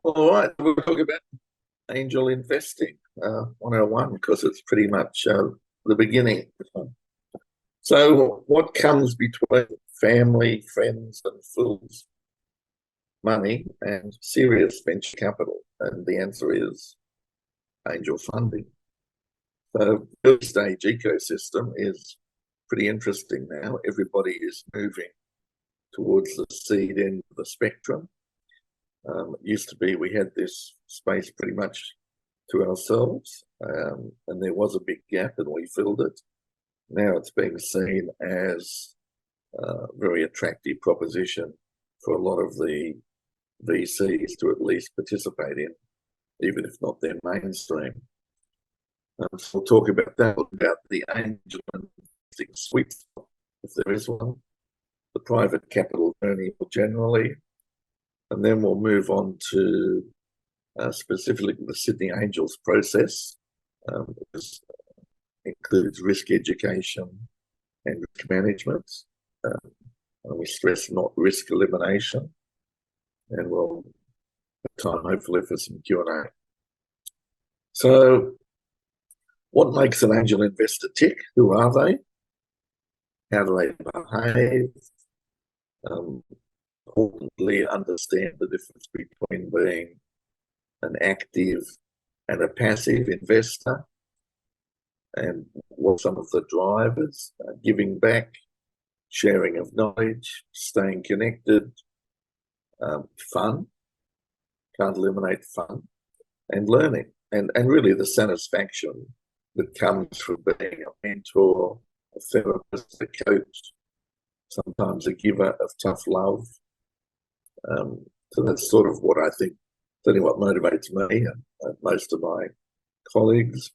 All right, we'll talk about angel investing 101 because it's pretty much the beginning. So, what comes between family, friends, and fools? Money and serious venture capital? And the answer is angel funding. So, early stage ecosystem is pretty interesting now. Everybody is moving towards the seed end of the spectrum. It used to be we had this space pretty much to ourselves, and there was a big gap, and we filled it. Now it's being seen as a very attractive proposition for a lot of the VCs to at least participate in, even if not their mainstream. So we'll talk about that, about the angel investing sweet spot, if there is one, the private capital journey more generally, and then we'll move on to specifically the Sydney Angels process, which includes risk education and risk management. And we stress not risk elimination. And we'll have time, hopefully, for some Q&A. So, what makes an angel investor tick? Who are they? How do they behave? Importantly, understand the difference between being an active and a passive investor, and what some of the drivers, giving back, sharing of knowledge, staying connected, fun, can't eliminate fun, and learning, and really the satisfaction that comes from being a mentor, a therapist, a coach, sometimes a giver of tough love. So that's sort of what I think, certainly what motivates me and most of my colleagues.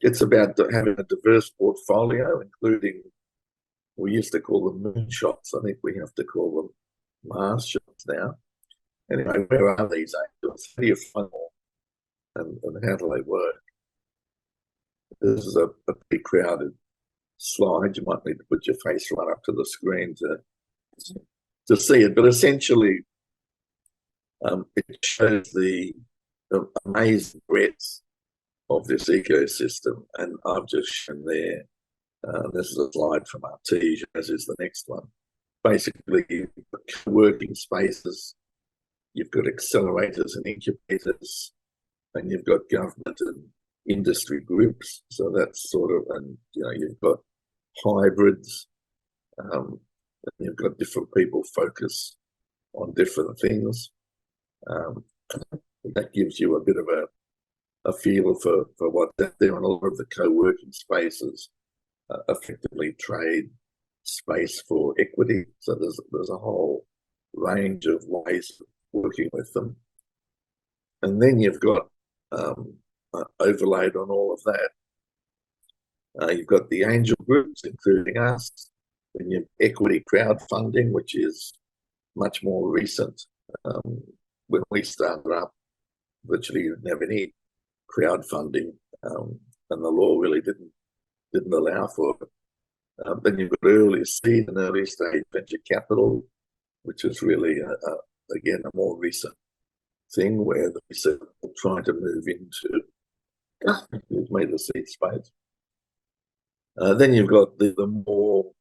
It's about having a diverse portfolio, including, we used to call them moonshots. I think we have to call them Mars shots now. Anyway, where are these angels? How do you find them? And how do they work? This is a pretty crowded slide. You might need to put your face right up to the screen to see it. But essentially, it shows the amazing breadth of this ecosystem. And I've just shown there, this is a slide from Artege, as is the next one. Basically, you've got working spaces, you've got accelerators and incubators, and you've got government and industry groups. So that's sort of, and you've got hybrids, and you've got different people focus on different things. That gives you a bit of a feel for what's out there. And a lot of the co-working spaces effectively trade space for equity. So there's a whole range of ways of working with them. And then you've got overlaid on all of that, you've got the angel groups, including us, and you've equity crowdfunding, which is much more recent. When we started up, virtually you didn't have any crowdfunding, and the law really didn't allow for it. Then you've got early seed and early stage venture capital, which is really, again, a more recent thing where they're trying to move into the seed space. Then you've got the more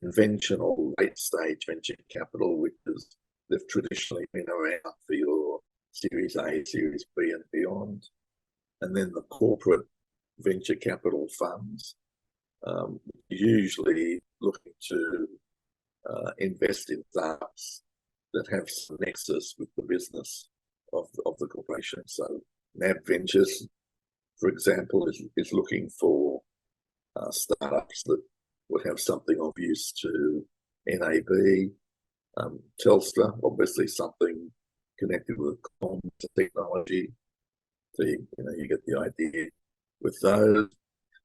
conventional late stage venture capital, which is they've traditionally been around for your Series A, Series B, and beyond. And then the corporate venture capital funds, usually looking to invest in startups that have some nexus with the business of the corporation. So NAB Ventures, for example, is looking for startups that would have something of use to NAB. Telstra, obviously something connected with comms technology. So you get the idea with those.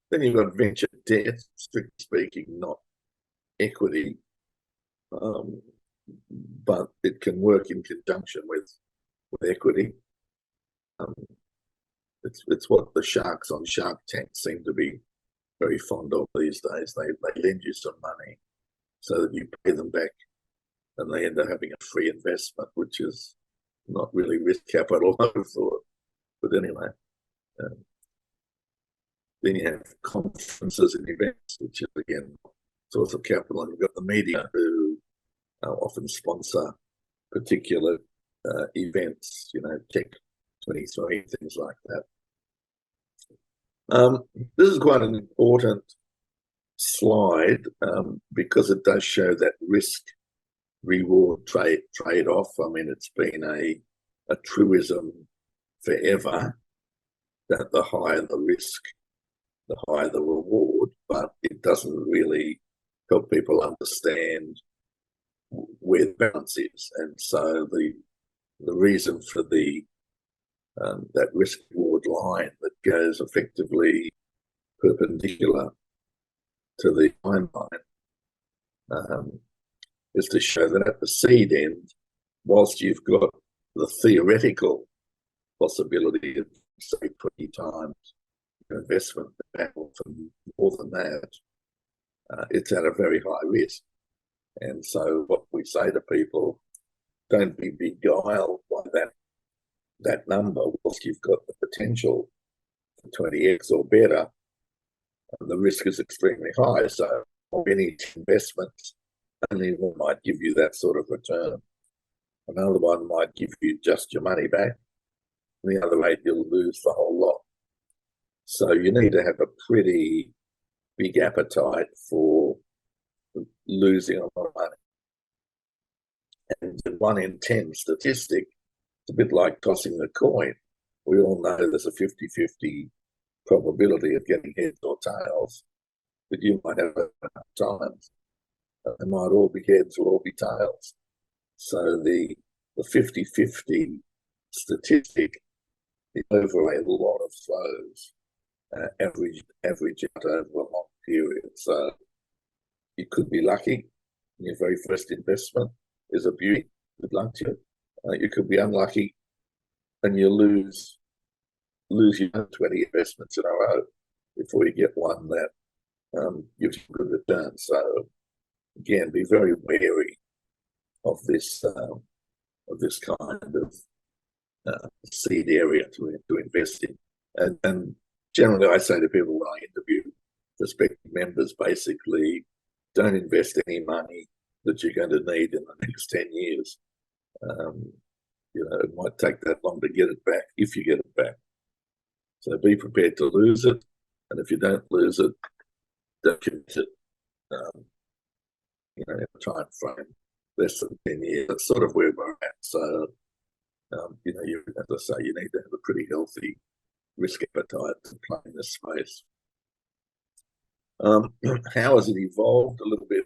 Then you've got venture debt, strictly speaking, not equity, but it can work in conjunction with equity. It's what the sharks on Shark Tank seem to be very fond of these days. They lend you some money so that you pay them back, and they end up having a free investment, which is not really risk capital, I would have thought. But anyway, um, then you have conferences and events, which is again source of capital, and you've got the media who often sponsor particular events, Tech 23, things like that. This is quite an important slide because it does show that risk reward trade off. I mean, it's been a truism forever that the higher the risk, the higher the reward, but it doesn't really help people understand where the balance is. And so the reason for that risk reward line that goes effectively perpendicular to the timeline is to show that at the seed end, whilst you've got the theoretical possibility of, say, 20 times your investment back, or more than that, it's at a very high risk. And so what we say to people, don't be beguiled by that number. Whilst you've got the potential for 20x or better, and the risk is extremely high. So any investments, only one might give you that sort of return. Another one might give you just your money back. And the other 8, you'll lose the whole lot. So you need to have a pretty big appetite for losing a lot of money. And the 1 in 10 statistic, it's a bit like tossing a coin. We all know there's a 50-50 probability of getting heads or tails, but you might have enough times. They might all be heads or all be tails. So the 50-50 statistic is over a lot of flows, average out over a long period. So you could be lucky. Your very first investment is a beauty. Good luck to you. You could be unlucky, and you lose your 20 investments in a row before you get one that gives you good return. So again, be very wary of this kind of seed area to invest in. And generally, I say to people when I interview prospective members, basically, don't invest any money that you're going to need in the next 10 years. It might take that long to get it back, if you get it back. So be prepared to lose it, and if you don't lose it, don't commit it. In a time frame less than 10 years. That's sort of where we're at. So, as I say, you need to have a pretty healthy risk appetite to play in this space. How has it evolved? A little bit,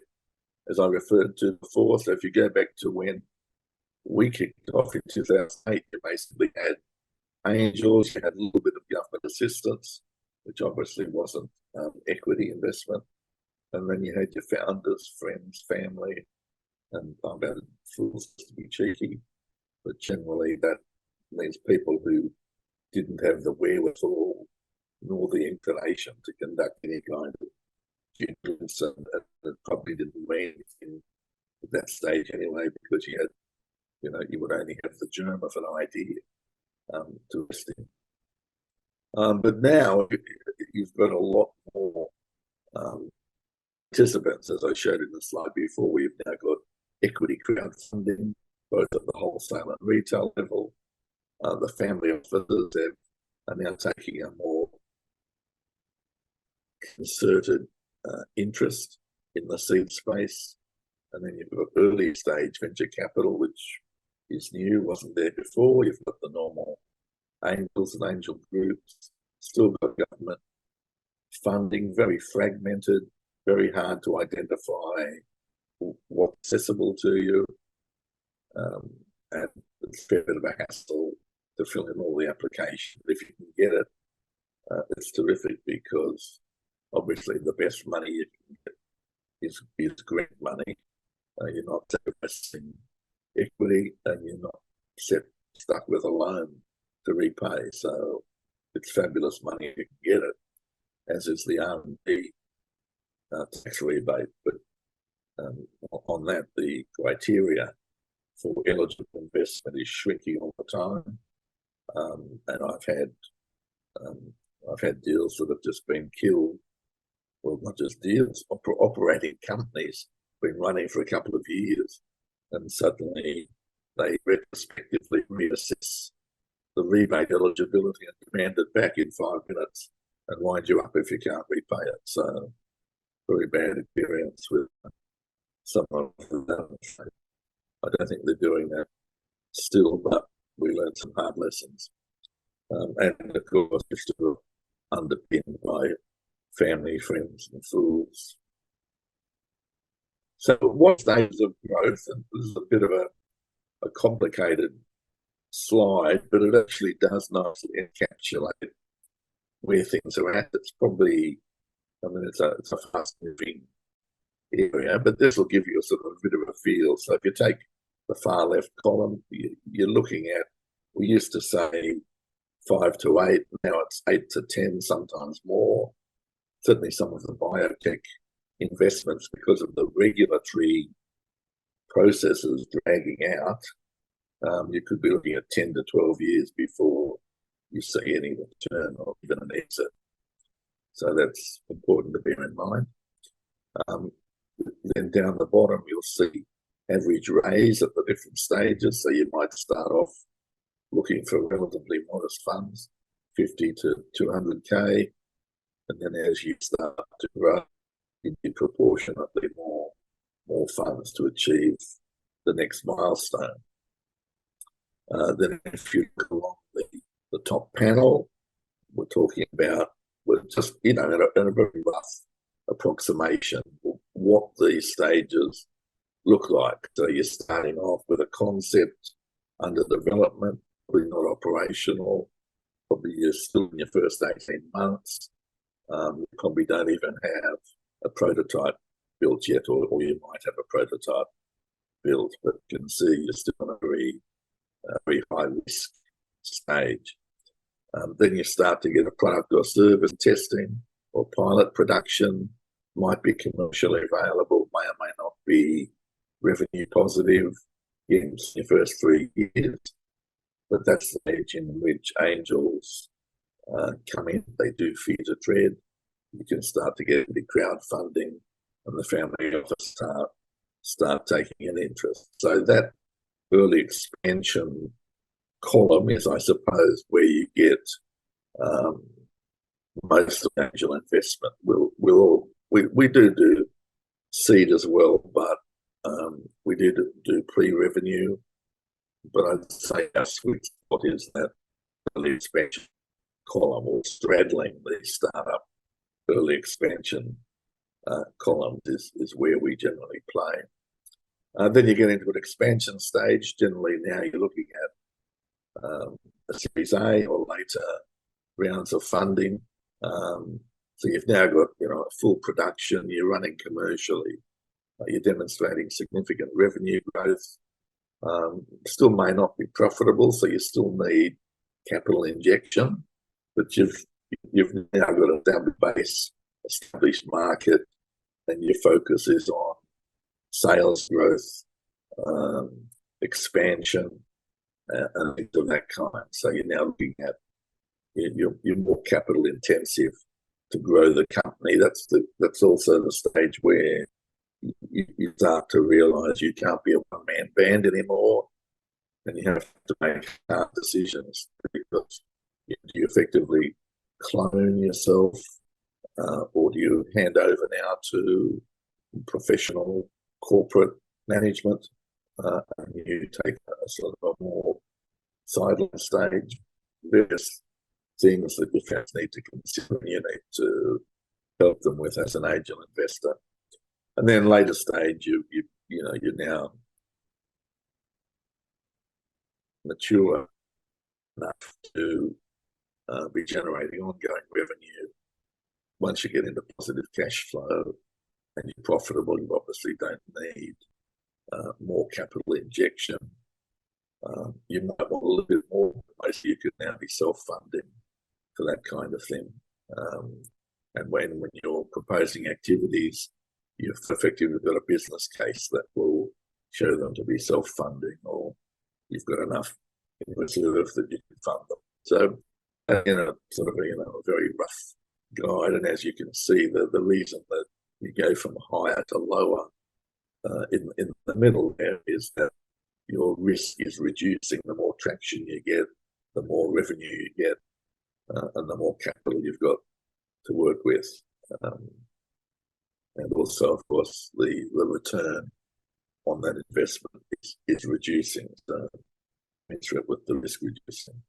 as I referred to before. So if you go back to when we kicked off in 2008, you basically had angels, you had a little bit of government assistance, which obviously wasn't equity investment. And then you had your founders, friends, family, and I'm about fools to be cheeky, but generally that means people who didn't have the wherewithal nor the inclination to conduct any kind of due diligence, and probably didn't weigh anything at that stage anyway, because you had, you would only have the germ of an idea to invest in. But now you've got a lot more participants, as I showed in the slide before. We've now got equity crowdfunding, both at the wholesale and retail level. The family offices are now taking a more concerted interest in the seed space. And then you've got early stage venture capital, which is new, wasn't there before. You've got the normal angels and angel groups, still got government funding, very fragmented, very hard to identify what's accessible to you, and it's a fair bit of a hassle to fill in all the applications. If you can get it, it's terrific, because obviously the best money you can get is grant money. You're not sacrificing equity, and you're not stuck with a loan to repay. So it's fabulous money if you can get it, as is the R&D tax rebate. But on that, the criteria for eligible investment is shrinking all the time. And I've had deals that have just been killed. Well, not just deals, operating companies been running for a couple of years, and suddenly they retrospectively reassess the rebate eligibility and demand it back in 5 minutes and wind you up if you can't repay it. So, very bad experience with some of them. I don't think they're doing that still, but we learned some hard lessons. And of course, it's still underpinned by family, friends, and fools. So, what stages of growth? And this is a bit of a complicated slide, but it actually does nicely encapsulate where things are at. It's probably, I mean, it's a fast-moving area, but this will give you a sort of a bit of a feel. So, if you take the far left column, you're looking at, we used to say 5 to 8, now it's 8 to 10, sometimes more. Certainly some of the biotech investments, because of the regulatory processes dragging out, you could be looking at 10 to 12 years before you see any return or even an exit. So that's important to bear in mind. Then down the bottom, you'll see average raise at the different stages. So you might start off looking for relatively modest funds, 50 to 200K. And then as you start to grow, you need proportionately more funds to achieve the next milestone. Then if you look along the top panel, we're talking about, we're just, in a very rough approximation what these stages look like. So you're starting off with a concept under development, probably not operational, probably you're still in your first 18 months. You probably don't even have a prototype built yet, or you might have a prototype built, but you can see you're still on a very high risk stage. Then you start to get a product or service testing or pilot production, might be commercially available, may or may not be revenue positive in your first 3 years. But that's the age in which angels come in. They do fear to tread. You can start to get the crowdfunding, and the family office start taking an interest. So that early expansion column is, I suppose, where you get most of angel investment. We do seed as well, but we do pre-revenue. But I'd say our sweet spot is that early expansion column, or straddling the startup early expansion columns is where we generally play. Then you get into an expansion stage. Generally now you're looking at a Series A or later rounds of funding. So you've now got a full production, you're running commercially, you're demonstrating significant revenue growth. Still may not be profitable, so you still need capital injection, but you've now got a database, established market, and your focus is on sales growth, expansion, and things of that kind. So you're now looking at you're more capital intensive to grow the company. That's also the stage where you start to realise you can't be a one-man band anymore, and you have to make hard decisions, because do you effectively clone yourself, or do you hand over now to professional corporate management, and you take a sort of a more sideline stage? Various things that your fans need to consider, and you need to help them with as an angel investor. And then later stage, you're now mature enough to be generating ongoing revenue. Once you get into positive cash flow and you're profitable, you obviously don't need more capital injection. You might want a little bit more, but mostly you could now be self-funding for that kind of thing. And when you're proposing activities, you've effectively got a business case that will show them to be self-funding, or you've got enough in reserve that you can fund them. So, sort of a very rough guide. And as you can see, the reason that you go from higher to lower in the middle there is that your risk is reducing the more traction you get, the more revenue you get, and the more capital you've got to work with. And also, of course, the return on that investment is reducing, so commensurate with the risk reducing.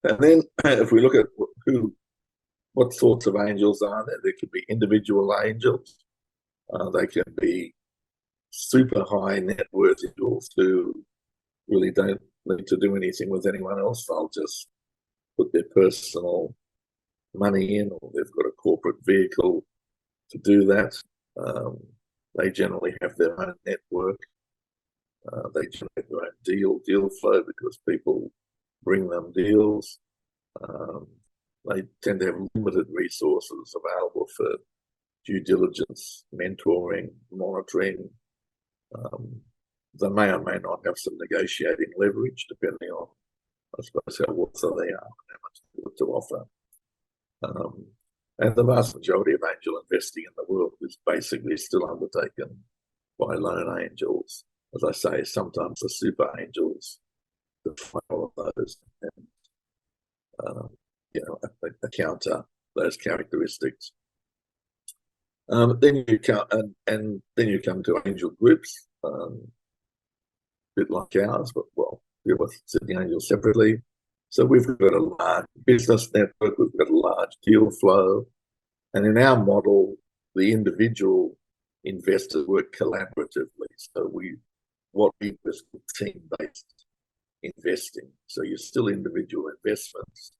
And then if we look at what sorts of angels are there, there could be individual angels. They can be super high net worth individuals who really don't need to do anything with anyone else. They'll just put their personal money in, or they've got a corporate vehicle to do that. They generally have their own network. They generate their own deal flow because people bring them deals. They tend to have limited resources available for due diligence, mentoring, monitoring. They may or may not have some negotiating leverage, depending on, I suppose, how wealthy they are and how much to offer. And the vast majority of angel investing in the world is basically still undertaken by lone angels. As I say, sometimes the super angels define all of those and counter those characteristics. Then you come to angel groups, a bit like ours, but deal with Sydney Angels separately. So we've got a large business network, we've got a large deal flow, and in our model, the individual investors work collaboratively. So what we do is team-based investing. So you're still individual investments,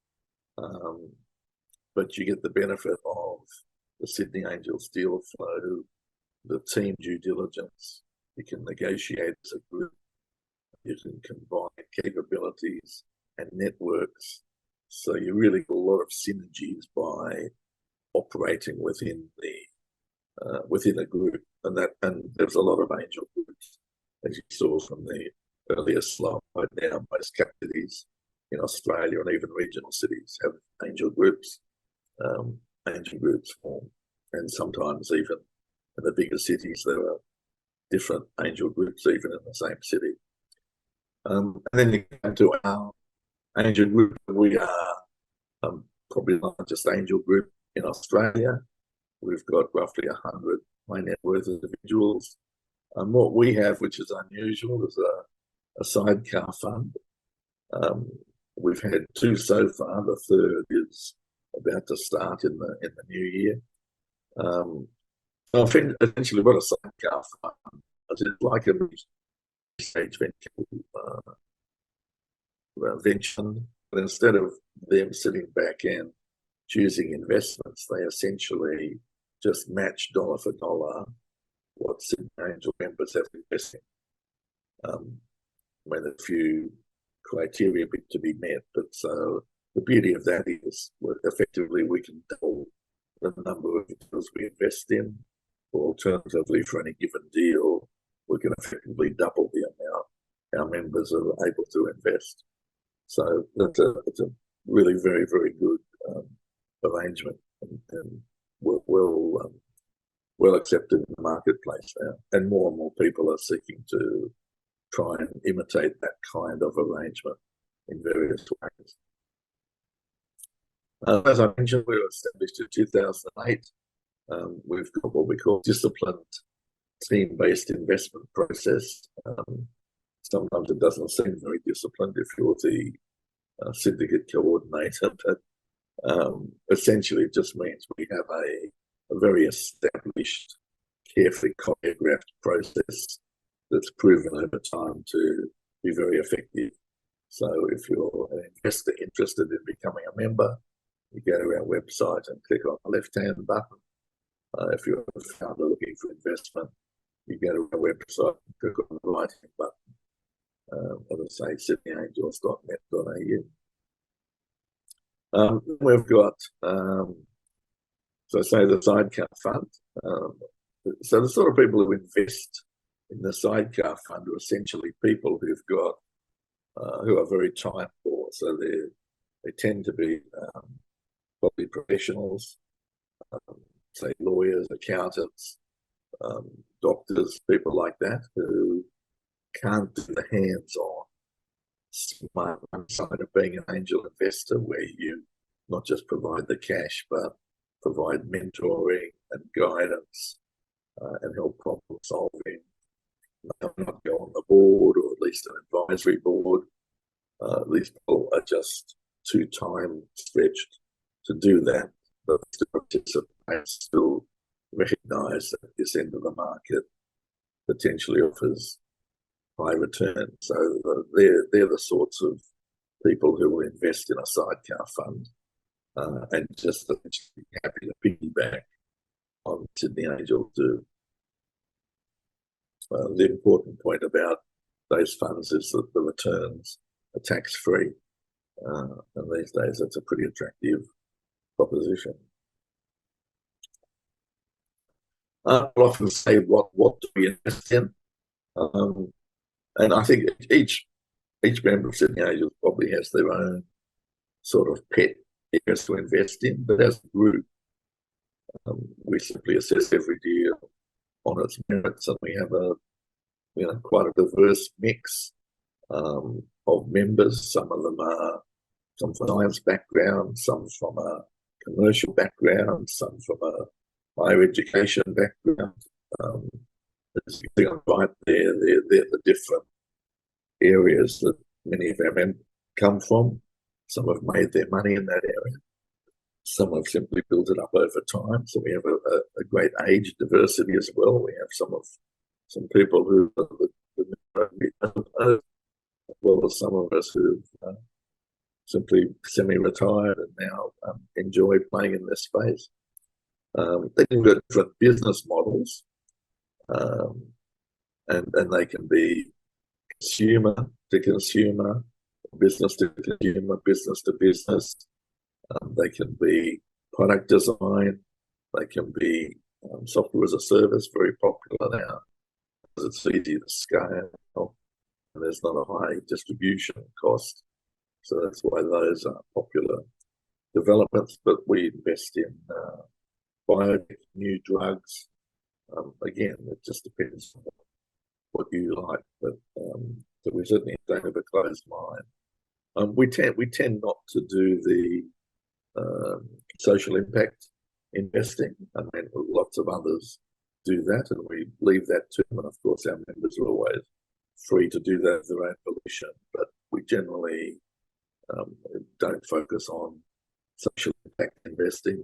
but you get the benefit of the Sydney Angels deal flow, the team due diligence. You can negotiate as a group. You can combine capabilities and networks. So you really get a lot of synergies by operating within a group, and there's a lot of angel groups, as you saw from the earlier slide. Now, most cap cities in Australia and even regional cities have angel groups. Angel groups form, and sometimes even in the bigger cities there are different angel groups even in the same city. And then you come to our angel group. We are probably the largest angel group in Australia. We've got roughly 100 high net worth individuals. And what we have, which is unusual, is a sidecar fund. We've had 2 so far. The third is about to start in the new year. Essentially, what a sidecar fund is, it's like a stage venture, but instead of them sitting back and choosing investments, they essentially just match dollar for dollar what Sydney Angel members have invested. With a few criteria to be met, but so the beauty of that is effectively we can double the number of deals we invest in, or alternatively, for any given deal, we can effectively double the amount our members are able to invest. So it's a really very, very good arrangement, and well accepted in the marketplace now. And more people are seeking to try and imitate that kind of arrangement in various ways. As I mentioned, we were established in 2008. We've got what we call disciplined team-based investment process. Sometimes it doesn't seem very disciplined if you're the syndicate coordinator, but essentially it just means we have a very established, carefully choreographed process that's proven over time to be very effective. So if you're an investor interested in becoming a member, you go to our website and click on the left-hand button. If you're a founder looking for investment, you go to our website and click on the right-hand button. As I say, sydneyangels.net.au. We've got, so I say, the sidecar fund. So the sort of people who invest in the sidecar fund are essentially people who've got who are very time poor. So they tend to be probably professionals, say lawyers, accountants, doctors, people like that who can't do the hands-on smart side of being an angel investor, where you not just provide the cash but provide mentoring and guidance and help problem solving. Not go on the board, or at least an advisory board. These people are just too time stretched to do that, but still participate, still recognise that this end of the market potentially offers high return. So they're the sorts of people who will invest in a sidecar fund and just happy to piggyback on Sydney Angel do. The important point about those funds is that the returns are tax-free, and these days that's a pretty attractive proposition. I'll often say, what do we invest in? And I think each member of Sydney Angels probably has their own sort of pet areas to invest in, but as a group, we simply assess every deal on its merits, and we have quite a diverse mix of members. Some of them are from science background, some from a commercial background, some from a higher education background. As you see on the right there, they're the different areas that many of our members come from. Some have made their money in that area. Some have simply built it up over time. So we have a great age diversity as well. We have some people who as well as some of us who've simply semi-retired and now enjoy playing in this space. They can be different business models, and they can be consumer to consumer, business to consumer, business to business. They can be product design. They can be software as a service, very popular now because it's easy to scale and there's not a high distribution cost. So that's why those are popular developments. But we invest in biotech, new drugs. Again, it just depends on what you like, but we certainly don't have a closed mind. We tend not to do the social impact investing. I mean, lots of others do that, and we leave that to them. And of course, our members are always free to do that of their own volition. But we generally don't focus on social impact investing.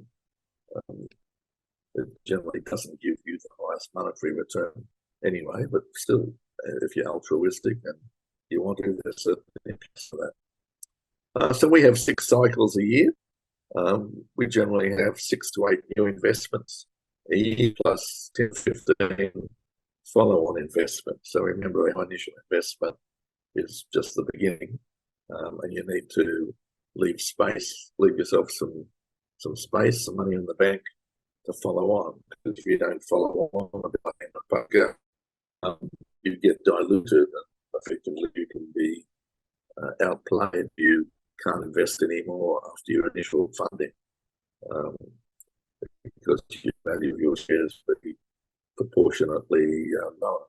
It generally doesn't give you the highest monetary return anyway, but still, if you're altruistic and you want to, there's certainly interest for that. So we have 6 cycles a year. We generally have 6 to 8 new investments a year, plus 10, 15 follow-on investments. So remember, our initial investment is just the beginning, and you need to leave yourself some space, some money in the bank to follow on. Because if you don't follow on a bit like in the poker, you get diluted, and effectively you can be outplayed. You can't invest anymore after your initial funding, because the value of your shares will be proportionately lower.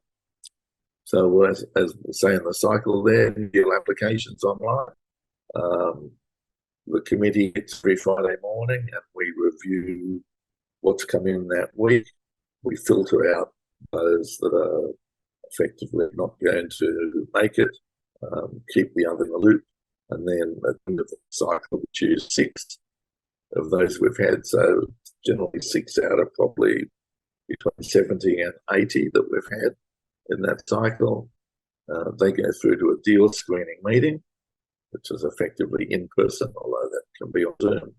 So as we say in the cycle there, deal applications online. The committee meets every Friday morning and we review what's come in that week. We filter out those that are effectively not going to make it, keep the other in the loop, and then at the end of the cycle we choose 6 of those we've had. So generally 6 out of probably between 70 and 80 that we've had in that cycle. They go through to a deal screening meeting, which is effectively in person, although that can be on Zoom.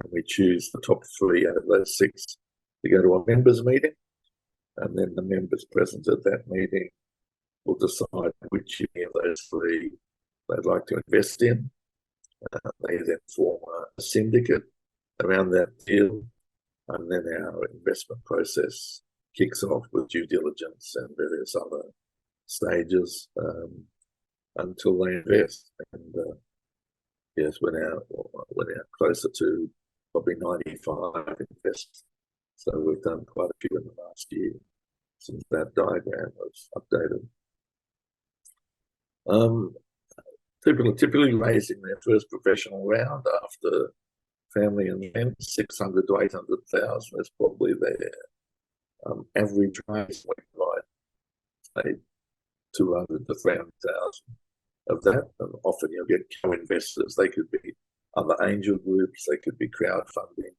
And we choose the top 3 out of those 6 to go to a members meeting. And then the members present at that meeting will decide which of those 3 they'd like to invest in. They then form a syndicate around that deal. And then our investment process kicks off with due diligence and various other stages until they invest. And yes, we're now closer to probably 95 invests. So we've done quite a few in the last year since that diagram was updated. Typically raising their first professional round after family and friends, 600 to 800,000 is probably their average raise. We provide, say, 200 to 300,000 of that, and often you'll get co-investors. They could be other angel groups, they could be crowdfunding,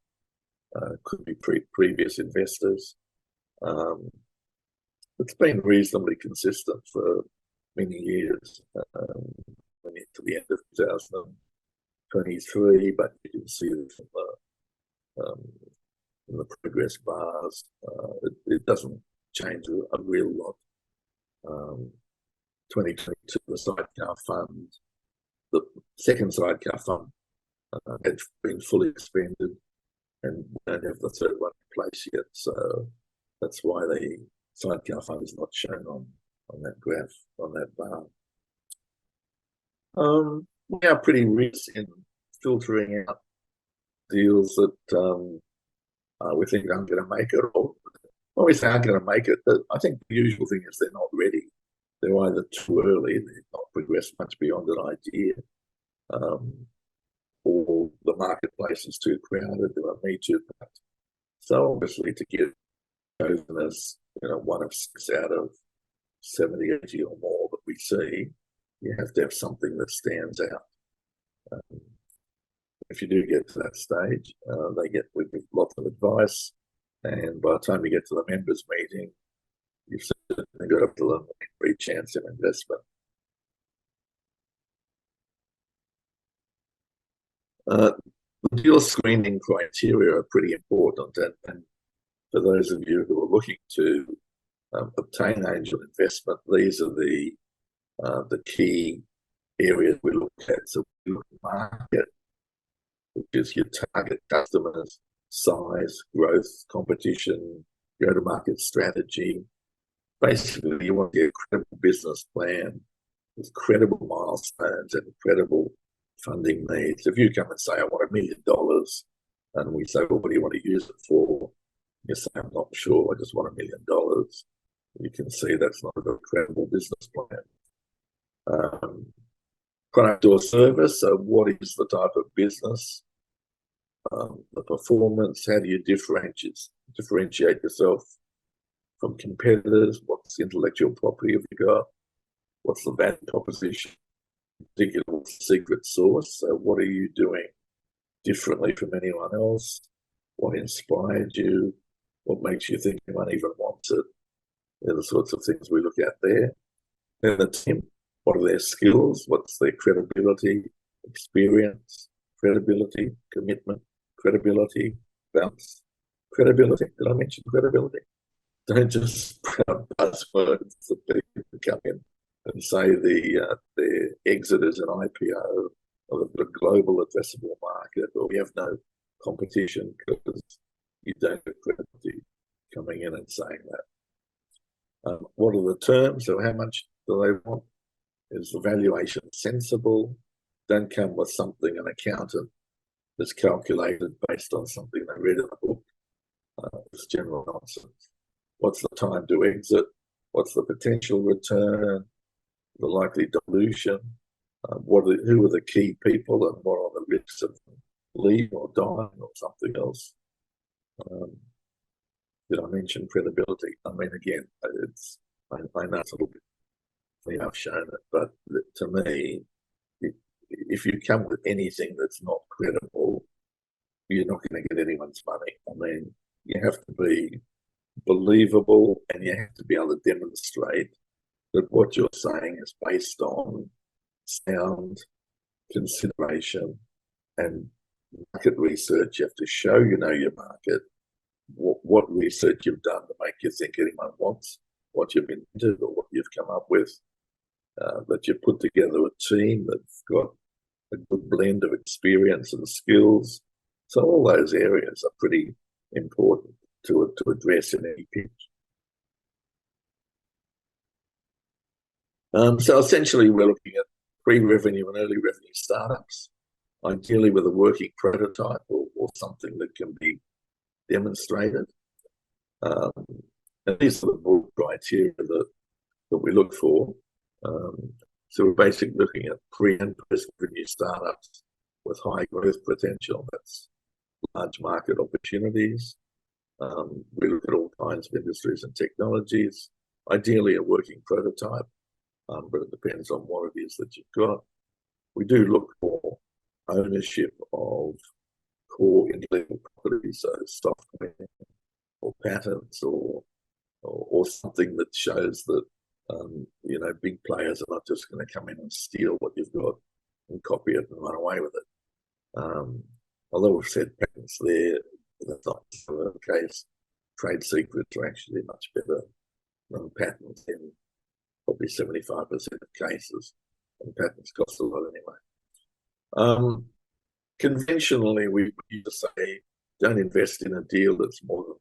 could be previous investors. It's been reasonably consistent for many years. We get to the end of 2023, but you can see it from the progress bars. It doesn't change a real lot. 2022, the sidecar fund, the second sidecar fund had been fully expended, and we don't have the third one in place yet. So that's why the sidecar fund is not shown on that graph, on that bar. We are pretty rich in filtering out deals that we think aren't going to make it, or when we say aren't going to make it, I think the usual thing is they're not ready. They're either too early, they've not progressed much beyond an idea, or the marketplace is too crowded, there are Me Too. So obviously to get chosen as one of 6 out of 70, 80 or more that we see, you have to have something that stands out. If you do get to that stage, we give lots of advice, and by the time you get to the members meeting, you've certainly got up to them every chance in investment. The deal screening criteria are pretty important, and for those of you who are looking to obtain angel investment, these are the key areas we look at. So we look at market, which is your target customers, size, growth, competition, go-to-market strategy. Basically, you want to get a credible business plan with credible milestones and credible funding needs. If you come and say, I want $1 million, and we say, well, what do you want to use it for? You say, I'm not sure, I just want $1 million. You can see that's not a credible business plan. Product or service, so what is the type of business? The performance, how do you differentiate yourself from competitors? What's the intellectual property have you got? What's the value proposition? Particular secret sauce. So what are you doing differently from anyone else? What inspired you? What makes you think anyone even wants it? They're the sorts of things we look at there. And the team, what are their skills? What's their credibility, experience, credibility, commitment, credibility, balance, credibility. Did I mention credibility? Don't just put up buzzwords that people come in and say the exit is an IPO, or the global addressable market, or we have no competition, because you don't have credibility coming in and saying that. What are the terms? So how much do they want? Is the valuation sensible? Don't come with something an accountant that's calculated based on something they read in a book. It's general nonsense. What's the time to exit? What's the potential return? The likely dilution? Who are the key people, and what are the risks of leaving or dying or something else? Did I mention credibility? I mean, again, I know it's a little bit, I've shown it, but to me, if you come with anything that's not credible, you're not going to get anyone's money. I mean, you have to be believable, and you have to be able to demonstrate that what you're saying is based on sound consideration and market research. You have to show you know your market, what research you've done to make you think anyone wants what you've invented or what you've come up with, that you put together a team that's got a good blend of experience and skills. So all those areas are pretty important to address in any pitch. So essentially, we're looking at pre-revenue and early revenue startups, ideally with a working prototype or something that can be demonstrated. Um, and these are the broad criteria that we look for. So we're basically looking at pre and post revenue startups with high growth potential. That's large market opportunities. We look at all kinds of industries and technologies, ideally a working prototype, but it depends on what it is that you've got. We do look for ownership of core intellectual property, so software or patents or something that shows that big players are not just going to come in and steal what you've got and copy it and run away with it. Although we've said patents there, that's not the case. Trade secrets are actually much better than patents in probably 75% of cases, and patents cost a lot anyway. Conventionally, we used to say, don't invest in a deal that's more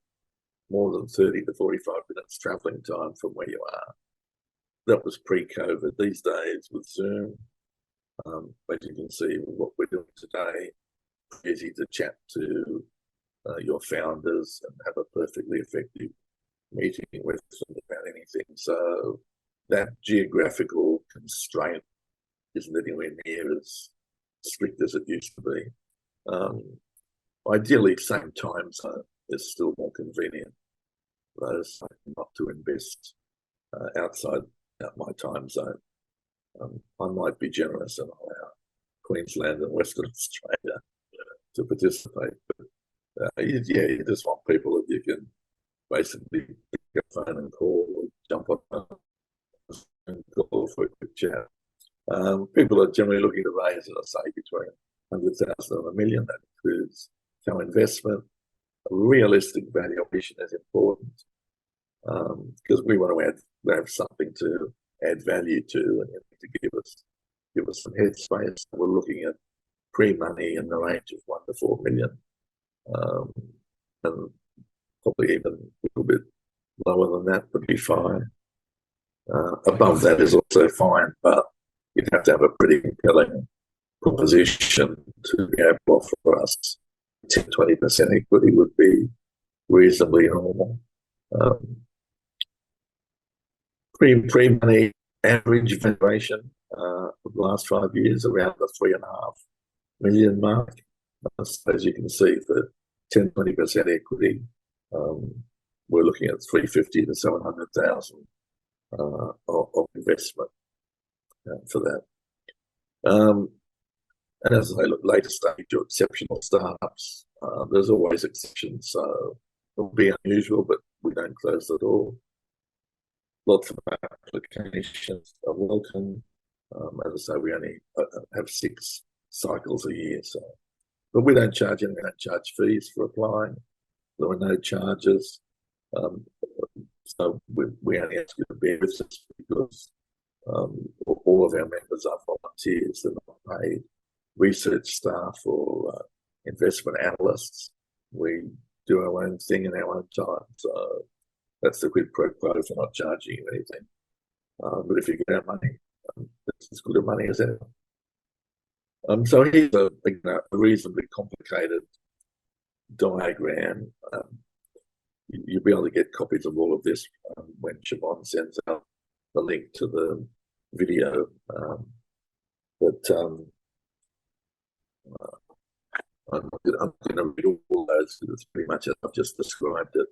than 30 to 45 minutes traveling time from where you are. That was pre-COVID. These days with Zoom, as you can see with what we're doing today, easy to chat to your founders and have a perfectly effective meeting with them about anything. So that geographical constraint isn't anywhere near as strict as it used to be. Ideally, same time zone is still more convenient. Those not to invest outside my time zone. I might be generous and allow Queensland and Western Australia to participate, but you just want people that you can basically pick up a phone and call or jump on and call for a quick chat. People are generally looking to raise, as I say, between 100,000 and $1 million. That includes co-investment. A realistic valuation is important because we want to have something to add value to and to give us some headspace. We're looking at pre-money in the range of 1 to 4 million, and probably even a little bit lower than that would be fine. Above that is also fine, but you'd have to have a pretty compelling proposition to be able to offer us 10-20% equity would be reasonably normal. Pre-money average valuation of the last 5 years around the 3.5 million mark. As you can see, for 10-20% equity, we're looking at 350 to 700,000 of investment for that. And as I look later stage or exceptional startups, there's always exceptions, so it will be unusual, but we don't close the door. Lots of applications are welcome. As I say, we only have 6 cycles a year, but we don't charge fees for applying. There are no charges. So we only ask you to bear with us because all of our members are volunteers. They're not paid research staff or investment analysts. We do our own thing in our own time. So that's the quid pro quo for not charging you anything. But if you get our money, it's as good a money as ever. So here's a reasonably complicated diagram. You'll be able to get copies of all of this when Siobhan sends out the link to the video. I'm going to read all those because it's pretty much as I've just described it.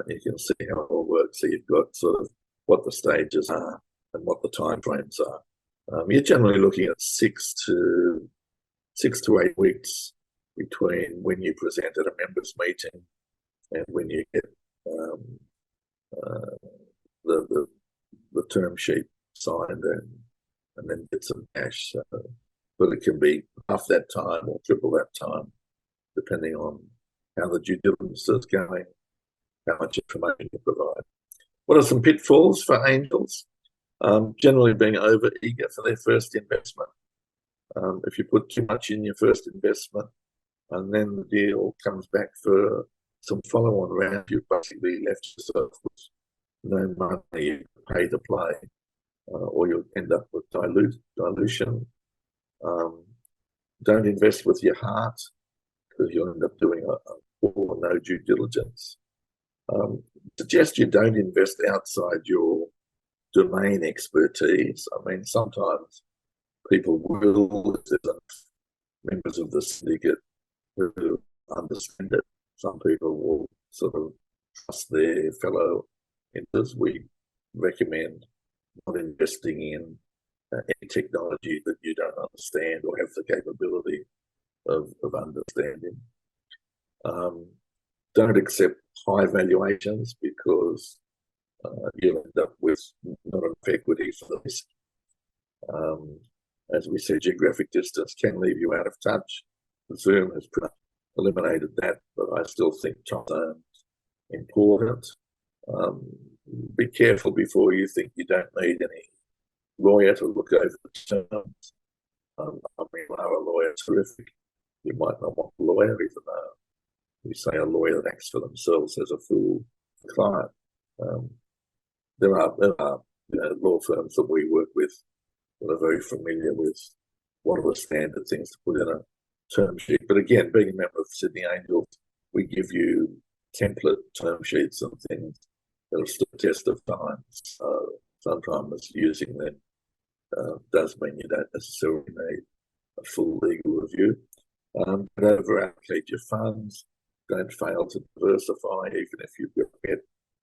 You can see how it all works. So you've got sort of what the stages are and what the timeframes are. You're generally looking at 6 to 8 weeks between when you present at a members meeting and when you get the term sheet signed and then get some cash. So, but it can be half that time or triple that time, depending on how the due diligence is going, how much information you provide. What are some pitfalls for angels? Generally being over eager for their first investment. If you put too much in your first investment and then the deal comes back for some follow-on round, you've basically left yourself with no money, you pay to play. or you'll end up with dilution. Don't invest with your heart, because you'll end up doing a poor or no due diligence. Suggest you don't invest outside your domain expertise. I mean, sometimes people will, if there's members of the syndicate who understand it. Some people will sort of trust their fellow investors. We recommend not investing in any technology that you don't understand or have the capability of understanding. Don't accept high valuations, because you'll end up with not enough equity for the risk. As we said, geographic distance can leave you out of touch. Zoom has eliminated that, but I still think time zone's important. Be careful before you think you don't need any lawyer to look over the terms. I mean, are a lawyer terrific? You might not want a lawyer, even though we say a lawyer that acts for themselves as a full client. There are law firms that we work with that are very familiar with what are the standard things to put in a term sheet. But again, being a member of Sydney Angels, we give you template term sheets and things that'll stood the test of time. So sometimes using them does mean you don't necessarily need a full legal review. But over-allocate your funds. Don't fail to diversify, even if you've got a pet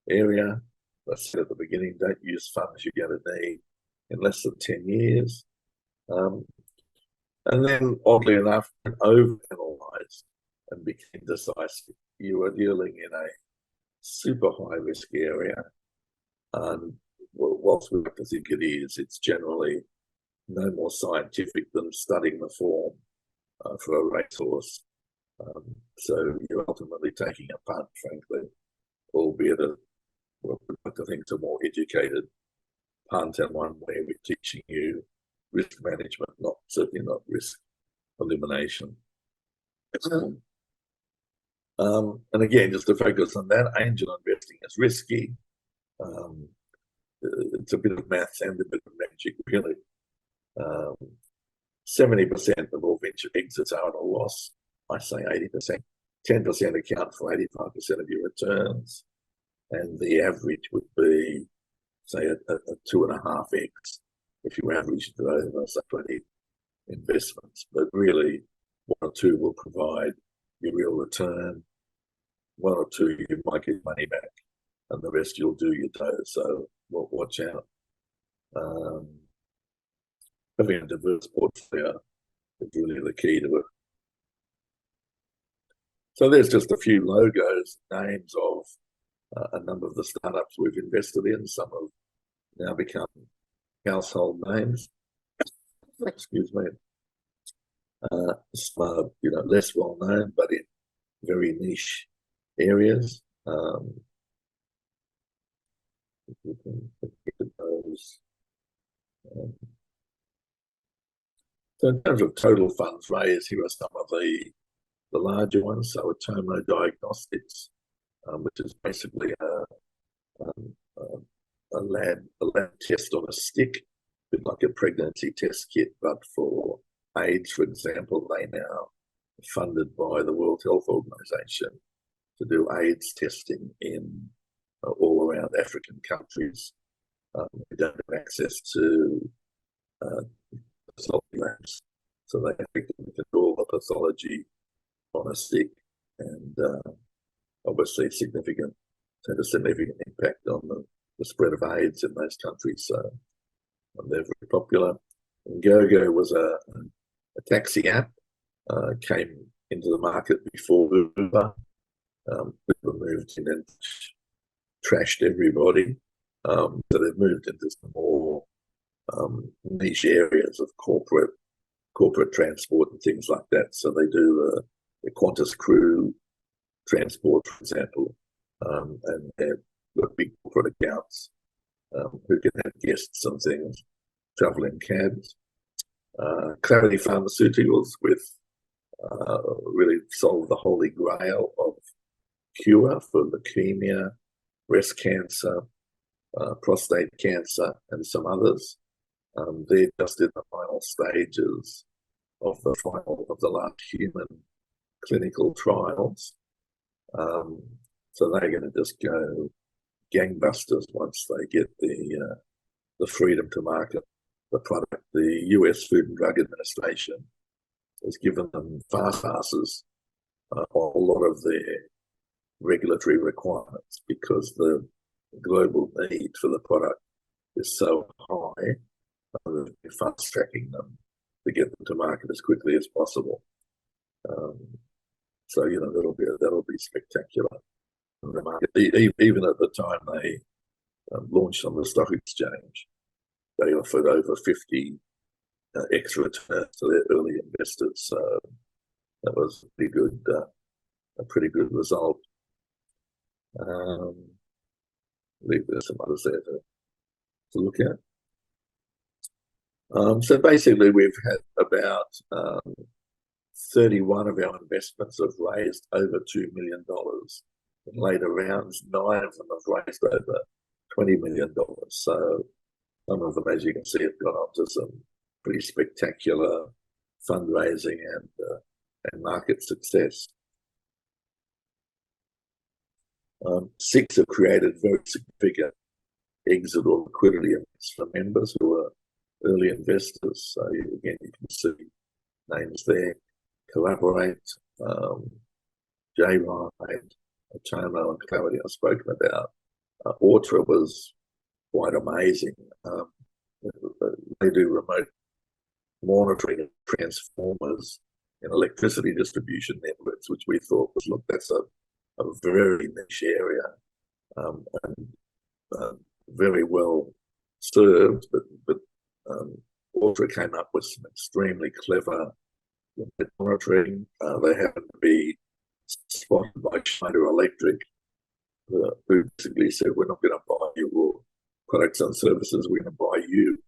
area. I said at the beginning, don't use funds you're going to need in less than 10 years. And then, oddly enough, overanalyze and become decisive. You are dealing in a super high-risk area. And whilst we like to think it is, it's generally no more scientific than studying the form for a racehorse. So you're ultimately taking a punt, frankly, albeit what we like to think is a more educated punt, and one where we're teaching you risk management, certainly not risk elimination. And again, just to focus on that, angel investing is risky. It's a bit of maths and a bit of magic, really. 70% of all venture exits are at a loss. I say 80%. 10% account for 85% of your returns. And the average would be, say, a 2.5x if you average it over, say, 20 investments. But really, one or two will provide your real return. One or two, you might get money back, and the rest you'll do your toes. So watch out. Having a diverse portfolio is really the key to it. So there's just a few logos, names of a number of the startups we've invested in. Some have now become household names. Excuse me. Some are, less well known, but in very niche areas. If we can get those. So in terms of total funds raised, here are some of the larger ones. So Atomo Diagnostics, which is basically a lab test on a stick, a bit like a pregnancy test kit, but for AIDS, for example. They now funded by the World Health Organization to do AIDS testing in all around African countries. We don't have access to pathology labs, so they effectively control the pathology on a stick, and obviously had a significant impact on the spread of AIDS in those countries. So they're very popular. And GoGo was a taxi app, came into the market before Uber. Uber moved in and trashed everybody. So they've moved into some more niche areas of corporate transport and things like that. So they do the Qantas Crew transport, for example, and they've got big corporate accounts who can have guests and things, travel in cabs. Clarity Pharmaceuticals with really solved the holy grail of cure for leukemia, breast cancer, prostate cancer, and some others. They're just in the final stages of the last human clinical trials. So they're going to just go gangbusters once they get the freedom to market the product. The US Food and Drug Administration has given them fast passes on a lot of their regulatory requirements because the global need for the product is so high. They're fast tracking them to get them to market as quickly as possible. So that'll be spectacular. The market, even at the time they launched on the stock exchange, they offered over 50 extra returns to their early investors. So that was a pretty good result. I believe there's some others there to look at. So basically, we've had about 31 of our investments have raised over $2 million. In later rounds, 9 of them have raised over $20 million. So some of them, as you can see, have gone on to some pretty spectacular fundraising and market success. 6 have created very significant exit or liquidity events for members who are early investors. So again, you can see names there: Collaborate, J-Ride, Atomo, and Clarity I've spoken about. Ortra was quite amazing. They do remote monitoring of transformers in electricity distribution networks, which we thought was, look, that's a very niche area and very well served, but Ortra came up with some extremely clever monitoring. They happen to be sponsored by Schneider Electric, who basically said, we're not going to buy your products and services, we're going to buy you.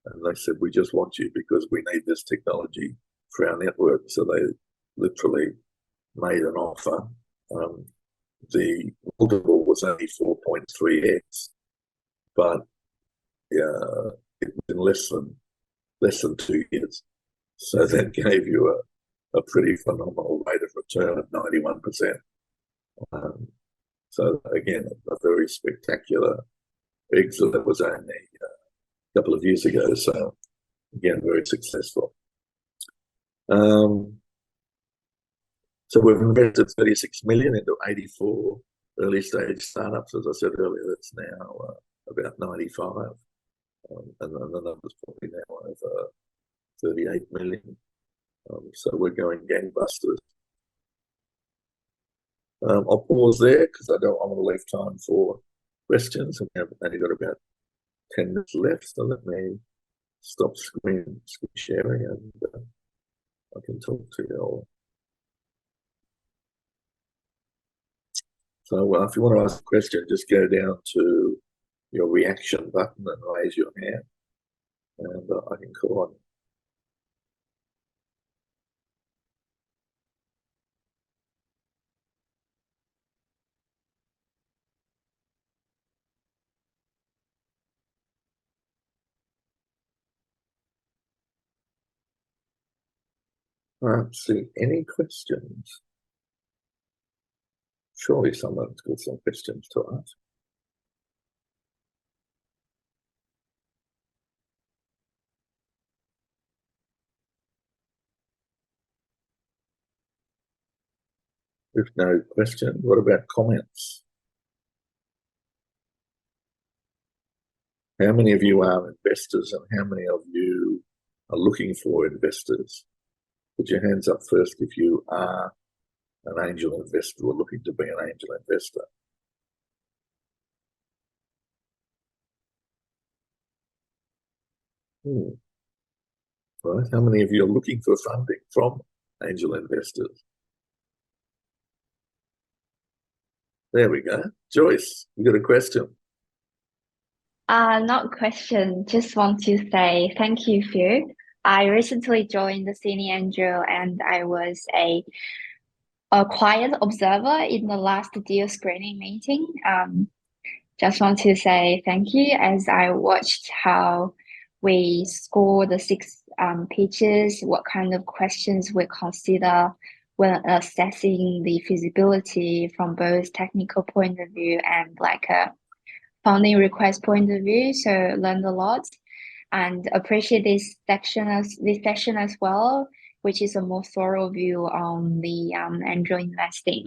And they said, we just want you because we need this technology for our network. So they literally made an offer. The multiple was only 4.3x, but it was in less than 2 years. So that gave you a pretty phenomenal rate of return of 91%. So again, a very spectacular exit that was only a couple of years ago. So again, very successful. So we've invested 36 million into 84 early stage startups. As I said earlier, that's now about 95. And the number's probably now over 38 million. So we're going gangbusters. I'll pause there because I want to leave time for questions. And we've only got about 10 minutes left. So let me stop screen sharing and I can talk to you all. So if you want to ask a question, just go down to your reaction button and raise your hand, and I can call on you. I don't see any questions. Surely someone's got some questions to ask. If no question, what about comments? How many of you are investors and how many of you are looking for investors? Put your hands up first if you are an angel investor or looking to be an angel investor. Right. How many of you are looking for funding from angel investors? There we go. Joyce, you got a question? Not a question. Just want to say thank you, Phil. I recently joined the Senior Angel and I was a quiet observer in the last deal screening meeting. just want to say thank you as I watched how we score the six pitches, what kind of questions we consider when assessing the feasibility from both technical point of view and like a funding request point of view. So learned a lot and appreciate this session as well, which is a more thorough view on the angel investing.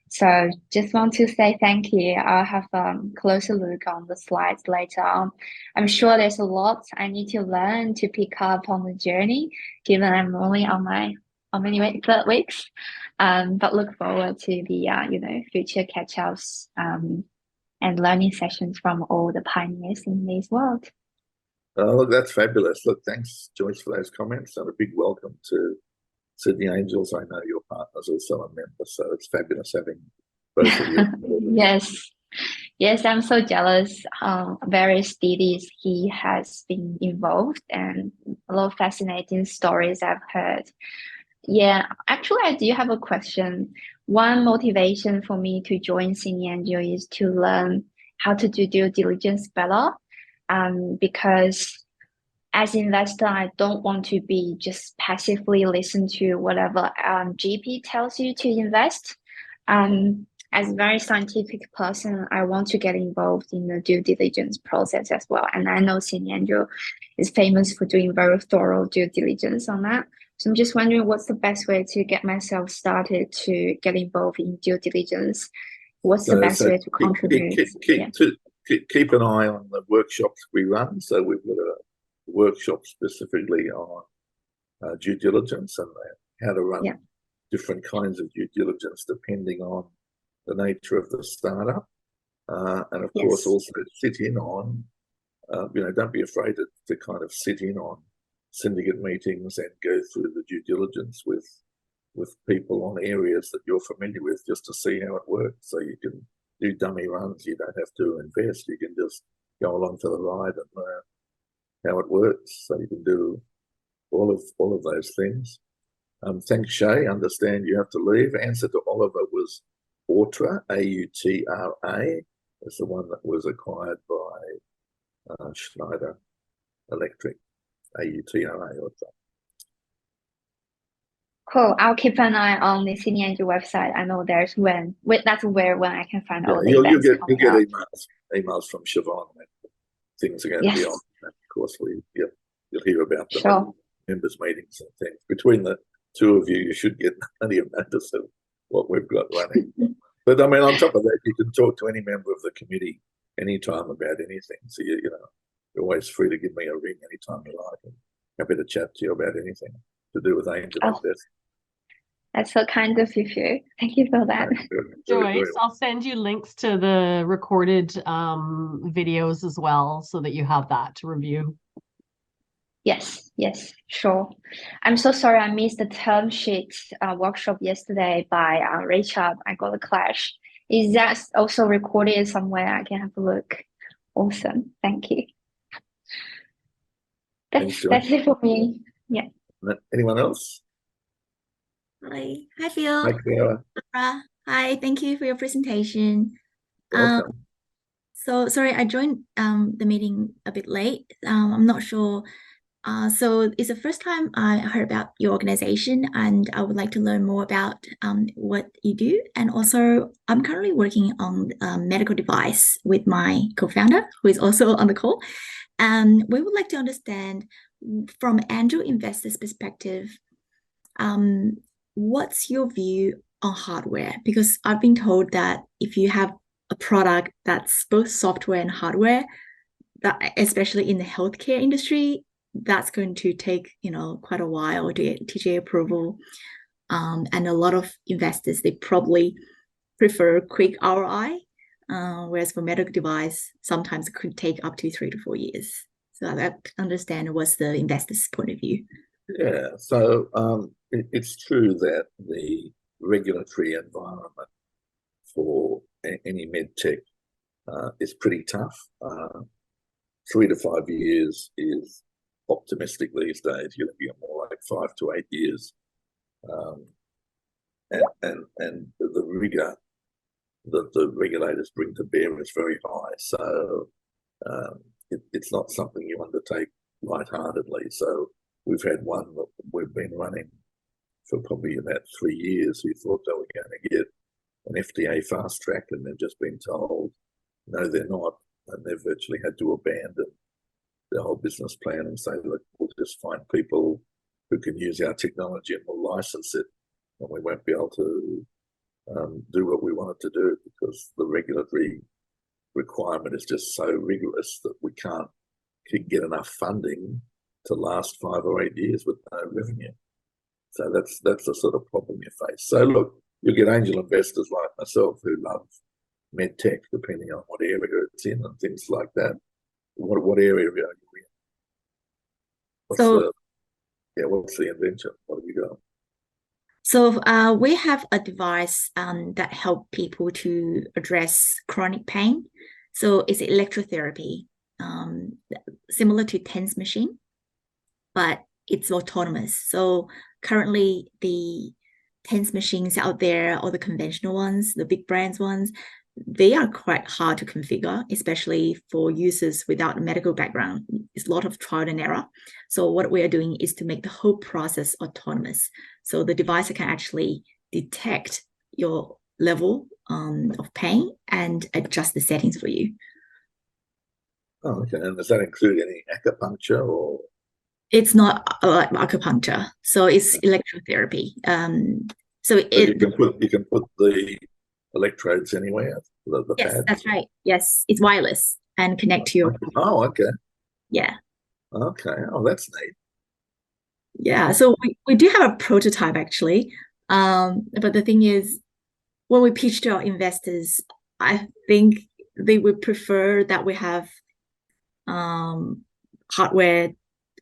So just want to say thank you. I'll have a closer look on the slides later on. I'm sure there's a lot I need to learn to pick up on the journey, given I'm only on my third weeks. But look forward to the future catch-ups and learning sessions from all the pioneers in this world. Oh, look, that's fabulous. Look, thanks, Joyce, for those comments, and a big welcome to Sydney Angels. I know your partner's also a member, so it's fabulous having both of you. Yes, I'm so jealous. Various studies he has been involved, and a lot of fascinating stories I've heard. Yeah, actually, I do have a question. One motivation for me to join Sydney Angel is to learn how to do due diligence better. Because as investor, I don't want to be just passively listen to whatever GP tells you to invest. As a very scientific person, I want to get involved in the due diligence process as well. And I know Sydney Angel is famous for doing very thorough due diligence on that. So I'm just wondering what's the best way to get myself started to get involved in due diligence? What's the best way to contribute? Keep an eye on the workshops we run. So we've got a workshop specifically on due diligence and how to run different kinds of due diligence depending on the nature of the startup. And of course, also sit in on, don't be afraid to kind of sit in on syndicate meetings and go through the due diligence with people on areas that you're familiar with, just to see how it works. So you can do dummy runs. You don't have to invest. You can just go along for the ride and learn how it works. So you can do all of those things. Thanks, Shay. Understand you have to leave. Answer to Oliver was Autra, A-U-T-R-A. It's the one that was acquired by Schneider Electric, A-U-T-R-A, Autra. Cool. I'll keep an eye on the Sydney Angel website. I know there's when I can find all the events. You get emails from Siobhan when things are going to be on. And of course, you'll hear about the members' meetings and things. Between the two of you, you should get plenty of notice of what we've got running. But I mean, on top of that, you can talk to any member of the committee anytime about anything. So you're always free to give me a ring anytime you like. I'm happy to chat to you about anything to do with angel investing. That's so kind of you, Hugh. Thank you for that. Joyce, I'll send you links to the recorded videos as well so that you have that to review. Yes, sure. I'm so sorry I missed the term sheet workshop yesterday by Rachel. I got a clash. Is that also recorded somewhere? I can have a look. Awesome. Thank you. That's it for me. Yeah. Anyone else? Hi, Phil. Hi, Clara. Hi, thank you for your presentation. Welcome. So sorry, I joined the meeting a bit late. I'm not sure. So it's the first time I heard about your organization, and I would like to learn more about what you do. And also, I'm currently working on a medical device with my co-founder, who is also on the call. And we would like to understand from angel investors' perspective, what's your view on hardware? Because I've been told that if you have a product that's both software and hardware, that especially in the healthcare industry, that's going to take quite a while to get TGA approval. And a lot of investors, they probably prefer quick ROI, whereas for medical device, sometimes it could take up to 3 to 4 years. So I understand what's the investor's point of view. Yeah, so it's true that the regulatory environment for any med tech is pretty tough. 3 to 5 years is optimistic these days. You're looking at more like 5 to 8 years, and the rigor that the regulators bring to bear is very high. So it's not something you undertake lightheartedly. So we've had one that we've been running for probably about 3 years. We thought they were going to get an FDA fast track, and they've just been told, no, they're not. And they've virtually had to abandon their whole business plan and say, look, we'll just find people who can use our technology and we'll license it. And we won't be able to do what we wanted to do because the regulatory requirement is just so rigorous that we can't get enough funding to last 5 or 8 years with no revenue. So that's the sort of problem you face. So look, you get angel investors like myself who love med tech, depending on what area it's in and things like that. What area are you in? What's the invention? What have you got? So we have a device that help people to address chronic pain. So it's electrotherapy, similar to TENS machine, but it's autonomous. So currently the TENS machines out there, or the conventional ones, the big brands ones, they are quite hard to configure, especially for users without a medical background. It's a lot of trial and error. So what we are doing is to make the whole process autonomous. So the device can actually detect your level of pain and adjust the settings for you. Oh, okay. And does that include any acupuncture or? It's not like acupuncture, so it's electrotherapy. So you can put the electrodes anywhere. Yes, pads. That's right. Yes, it's wireless and connect to your. Oh, okay. Yeah. Okay. Oh, that's neat. Yeah. So we do have a prototype actually, but the thing is, when we pitch to our investors, I think they would prefer that we have hardware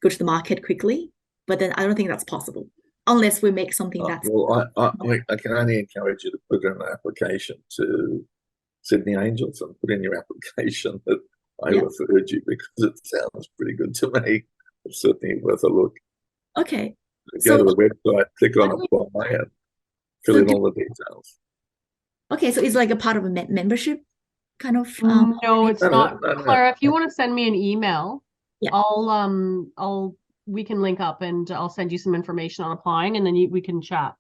go to the market quickly, but then I don't think that's possible unless we make something that's. Well, I can only encourage you to put in an application to Sydney Angels and put in your application that I referred you, because it sounds pretty good to me. It's certainly worth a look. Okay. Go to the website, click on apply, and fill in all the details. Okay, so it's like a part of a membership kind of. No, it's not. No. Clara, if you want to send me an email, yeah. We can link up and I'll send you some information on applying, and then we can chat.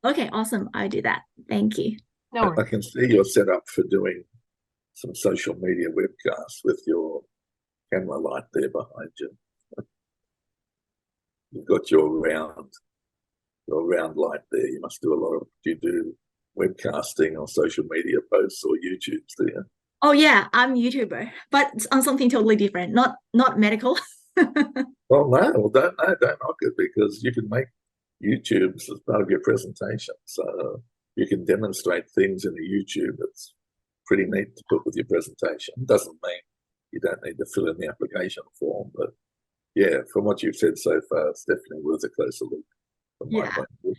Okay, awesome. I do that. Thank you. No worries. I can see you're set up for doing some social media webcasts with your camera light there behind you. You've got your round light there. You must do do you do webcasting or social media posts or YouTubes, do you? Oh yeah, I'm a YouTuber, but on something totally different, not medical. Well, no, don't knock it, because you can make YouTubes as part of your presentation. So you can demonstrate things in a YouTube that's pretty neat to put with your presentation. Doesn't mean you don't need to fill in the application form, but yeah, from what you've said so far, it's definitely worth a closer look from my point of view.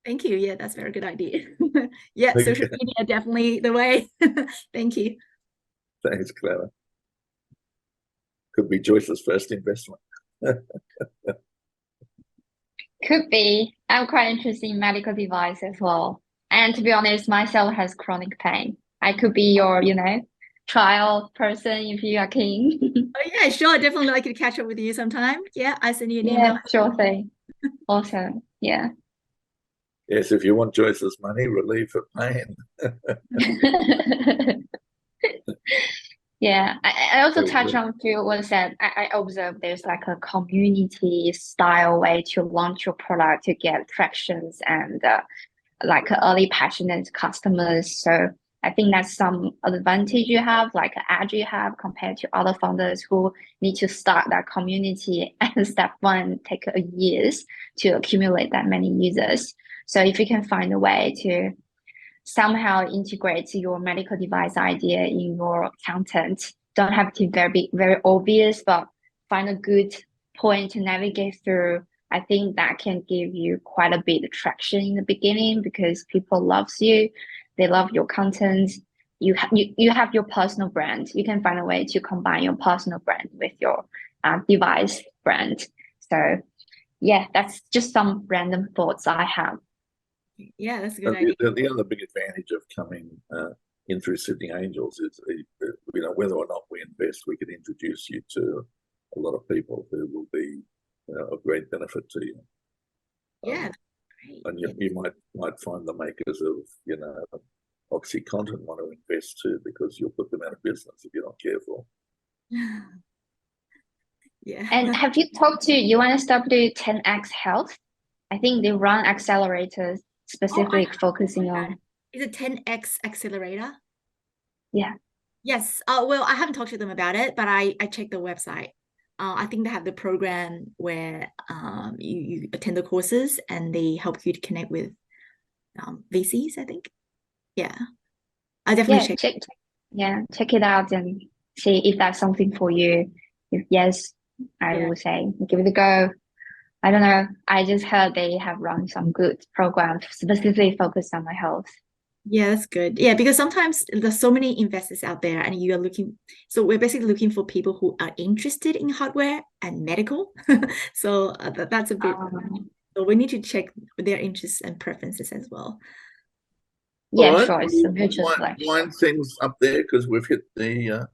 Thank you. Yeah, that's a very good idea. Yeah, social media definitely the way. Thank you. Thanks, Clara. Could be Joyce's first investment. Could be. I'm quite interested in medical device as well. And to be honest, myself has chronic pain. I could be your, trial person if you are keen. Oh yeah, sure. Definitely like to catch up with you sometime. Yeah, I send you an email. Yeah, sure thing. Awesome. Yeah. Yes, if you want Joyce's money, relieve her pain. Yeah, I also touched on a few ones that I observed there's like a community style way to launch your product to get tractions and like early passionate customers. So I think that's some advantage you have, like an edge you have compared to other founders who need to start that community, and step one take years to accumulate that many users. So if you can find a way to somehow integrate your medical device idea in your content, don't have to be very obvious, but find a good point to navigate through. I think that can give you quite a bit of traction in the beginning, because people loves you, they love your content. You have your personal brand. You can find a way to combine your personal brand with your device brand. So yeah, that's just some random thoughts I have. Yeah, that's a good But idea. the other big advantage of coming in through Sydney Angels is, whether or not we invest, we could introduce you to a lot of people who will be, of great benefit to you. Yeah, that's great. And you might find the makers of, OxyContin want to invest too, because you'll put them out of business if you're not careful. Yeah. And have you talked to UNSW 10X Health? I think they run accelerators specifically focusing on. Is it 10X accelerator? Yeah. Yes. Well, I haven't talked to them about it, but I checked the website. I think they have the program where you attend the courses and they help you to connect with VCs, I think. Yeah. I definitely check it out and see if that's something for you. If yes, I will say give it a go. I don't know. I just heard they have run some good programs specifically focused on my health. Yeah, that's good. Yeah, because sometimes there's so many investors out there and you are looking, so we're basically looking for people who are interested in hardware and medical. So that's a bit, so we need to check their interests and preferences as well. Yeah, All right, sure. It's a mutual selection. wind things up there because we've hit the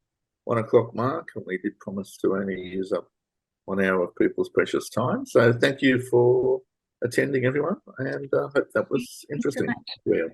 1 o'clock mark and we did promise to only use up 1 hour of people's precious time. So thank you for attending, everyone, and I hope that was interesting. Thanks so much. Yeah.